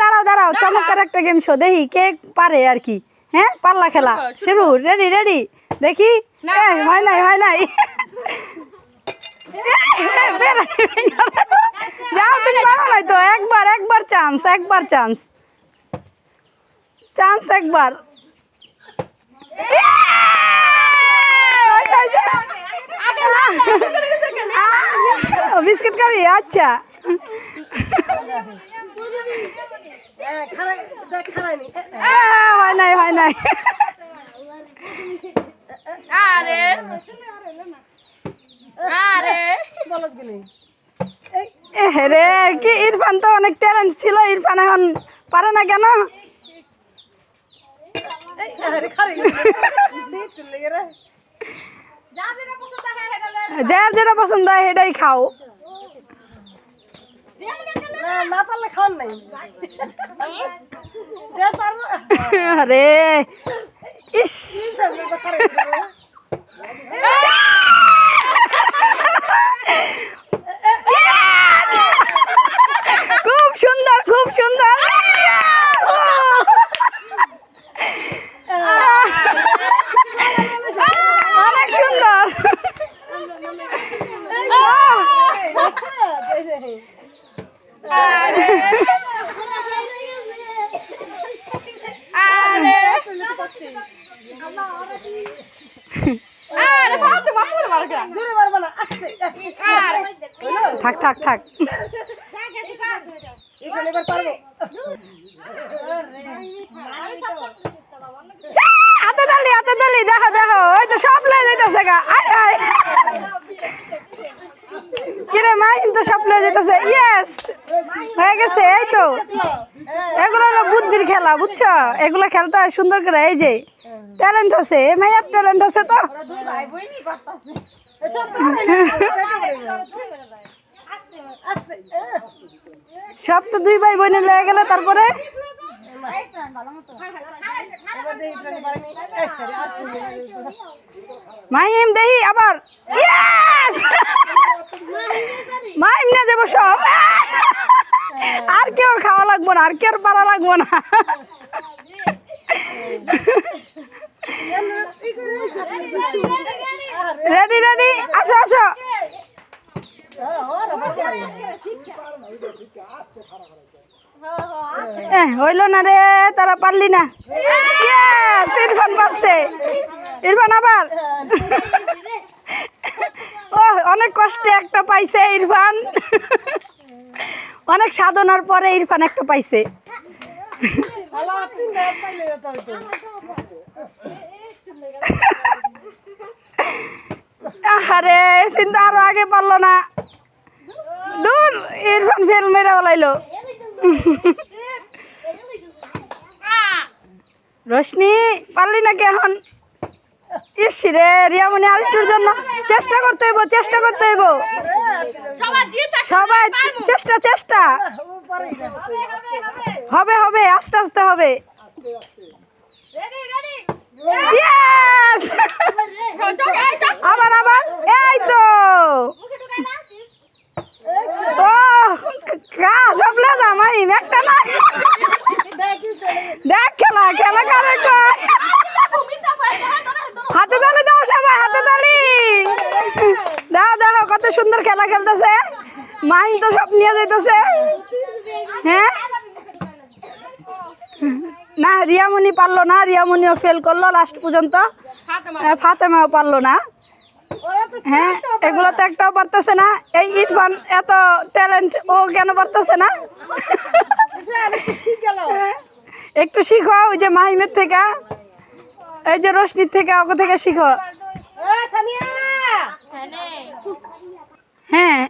দাঁড়াও দাঁড়াও, চমৎকার একটা গেম শো, দেখি কে পারে আর কি। হ্যাঁ, পাল্লা খেলা শুরু। রেডি রেডি, দেখি। হয় নাই হয় নাই। যাও, তুমি পারো নাই তো। একবার একবার চান্স, একবার চান্স, চান্স একবার। বিস্কিট খাবি? আচ্ছা, হয় নাই হয় নাই। রে কি, ইরফান তো অনেক ট্যালেন্ট ছিল, ইরফান এখন পারে না কেন? যার যেটা পছন্দ হয় সেটাই খাও। আরে ইস, খুব সুন্দর খুব সুন্দর। অনেক সুন্দর। থাক থাক থাক। হাতে তালি হাতে তালি, দেখো দেখো, ওই তো সব লয়ে যাইতেছে গা। কিরে মা, কিন্তু সব লয়ে যাইতেছে। ইয়েস, হয়ে গেছে। এই তো, এগুলো হলো বুদ্ধির খেলা, বুঝছো? এগুলো খেলতে হয় সুন্দর করে। এই যে ট্যালেন্ট আছে, মেয়ের ট্যালেন্ট আছে তো। সব তো দুই ভাই বোনে লেগে গেলে তারপরে। মাহিম দেখি আবার। ইয়েস, মাহিম নিয়ে যাবো সব। আর কেউ খাওয়া লাগবো না, আর কেউ পারা লাগবো না। রেডি রেডি, আসো আসো। হইল না রে, তারা পারলি না। ইরফান পারছে। ইরফান আবার। ও, অনেক কষ্টে একটা পাইছে ইরফান। অনেক সাধনার পরে ইরফান একটা পাইছে। আরে চিন্তা, আরো আগে পারলো না। দূর, ইরফান ফেল মেরে বলাইলো। রোশনি পারলি নাকি এখন? ইস রে, রিয়ামণি আরেকটুর জন্য চেষ্টা করতে হইব, চেষ্টা করতে হইব। সবাই চেষ্টা চেষ্টা। হবে হবে, আস্তে আস্তে হবে। ইয়েস, আবার আবার। এই তো, ও কা সব লেজা মাহিম, একটা না। দেখ খেলা, খেলা কারে কয়। হাতে তালি দাও সবাই, হাতে তালি দাও। দেখো কত সুন্দর খেলা খেলতেছে। মাহিম তো সব নিয়ে যাইতেছে। হ্যাঁ না, রিয়ামণি পারলো না, রিয়ামণিও ফেল করলো লাস্ট পর্যন্ত। ফাতেমাও পারলো না। হ্যাঁ, এগুলো তো একটাও পারতেছে না। এই ইরফান এত ট্যালেন্ট, ও কেন পারতেছে না? একটু শিখো, ওই যে মাহিমের থেকে, এই যে রোশনির থেকে, ওকে থেকে শিখো। হ্যাঁ,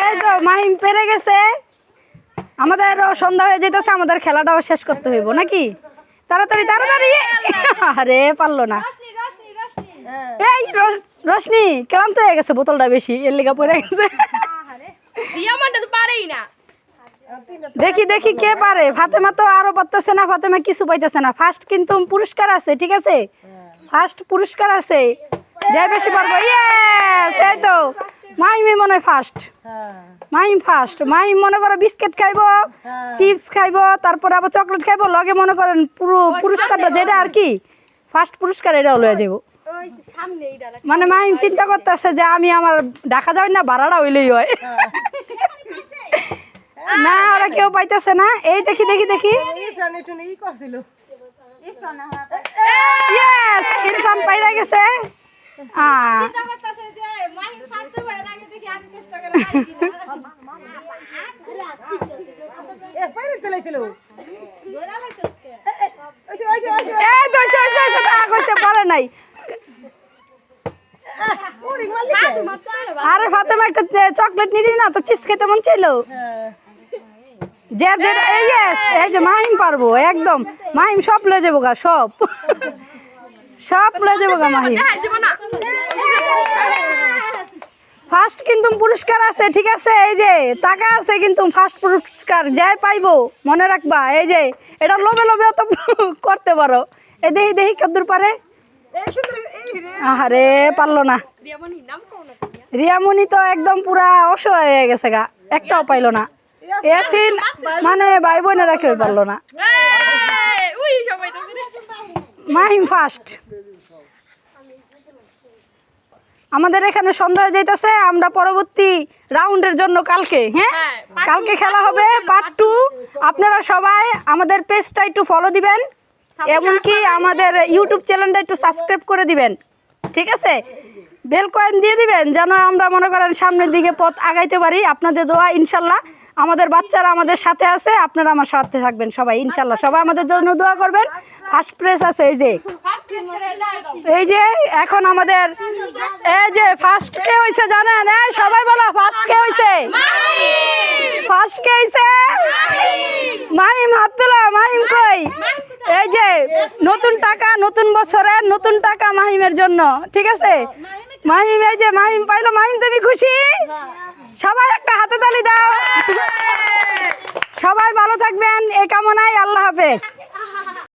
এই তো মাহিম পেরে গেছে। আমাদের সন্ধ্যা হয়ে যেতেছে, আমাদের খেলাটাও শেষ করতে হইব নাকি? তাড়াতাড়ি তাড়াতাড়ি। আরে পারলো না। এই রোশনি ক্লান্ত হয়ে গেছে, বোতলটা বেশি, এর লেগে পড়ে গেছে। দেখি দেখি কে পারে। ফাতেমা তো আরো পারতেছে না, ফাতেমা কিছু পাইতেছে না। ফার্স্ট কিন্তু পুরস্কার আছে, ঠিক আছে? ফার্স্ট পুরস্কার আছে, যে বেশি পারবো। ইয়েস, এই তো মাহিমি মনে হয় ফার্স্ট। মাহিম ফার্স্ট। মাহিম মনে করো বিস্কিট খাইবো, চিপস খাইবো, তারপরে আবার চকলেট খাইবো, লগে মনে করেন পুরো পুরস্কারটা যেটা আর কি ফার্স্ট পুরস্কার এটাও লয়ে যাবো। মানে মাহিম চিন্তা করতেছে যে আমি আমার ঢাকা যাই না, ভাড়াটা হইলেই হয়। না ওরা কেউ পাইতেছে না। এই দেখি দেখি দেখি, ইয়েস ইরফান পাইরা গেছে। পরে নাই। আরে ফাতেমা একটা চকলেট নিলি না, তো চিপস খেতে মন চাইলো। এই যে মাহিম পারবো একদম। মাহিম সব লয়ে যাবো গা, সব সব লয়ে যাবো গা মাহিম। ফার্স্ট কিন্তু পুরস্কার আছে, ঠিক আছে? এই যে টাকা আছে কিন্তু ফার্স্ট পুরস্কার যাই পাইবো মনে রাখবা। এই যে এটা লোভে লোভে তো করতে পারো। এই দেখি দেখি কদ্দূর পারে। আরে পারলো না। রিয়ামণি তো একদম পুরা অসহায় হয়ে গেছে গা, একটাও পাইলো না। এসিন মানে ভাই বোনেরা কেউ পারলো না। মাহিম ফার্স্ট। আমাদের এখানে সন্ধ্যা হয়ে যাইতেছে, আমরা পরবর্তী রাউন্ডের জন্য কালকে, হ্যাঁ কালকে খেলা হবে পার্ট 2। আপনারা সবাই আমাদের পেজটা একটু ফলো দিবেন, এমনকি আমাদের ইউটিউব চ্যানেলটা একটু সাবস্ক্রাইব করে দিবেন, ঠিক আছে? বেল কয়েন দিয়ে দিবেন যেন আমরা মনে করেন সামনের দিকে পথ আগাইতে পারি। আপনাদের দোয়া ইনশাল্লাহ, আমাদের বাচ্চারা আমাদের সাথে আছে, আপনারা আমার সাথে থাকবেন সবাই ইনশাল্লাহ। সবাই আমাদের জন্য দোয়া করবেন। ফার্স্ট প্রেস আছে এই যে এখন আমাদের এই যে ফার্স্ট কে হয়েছে জানেন? সবাই বলো ফার্স্ট কে হয়েছে? ফার্স্ট কে হয়েছে? মাহিম। হাত তোলা। মাহিম কই? এই যে নতুন টাকা, নতুন বছরের নতুন টাকা মাহিমের জন্য, ঠিক আছে? মাহিম এই যে মাহিম পাইলো। মাহিম তুমি খুশি? সবাই একটা হাতে তালি দাও। সবাই ভালো থাকবেন এই কামনায়। আল্লাহ হাফেজ।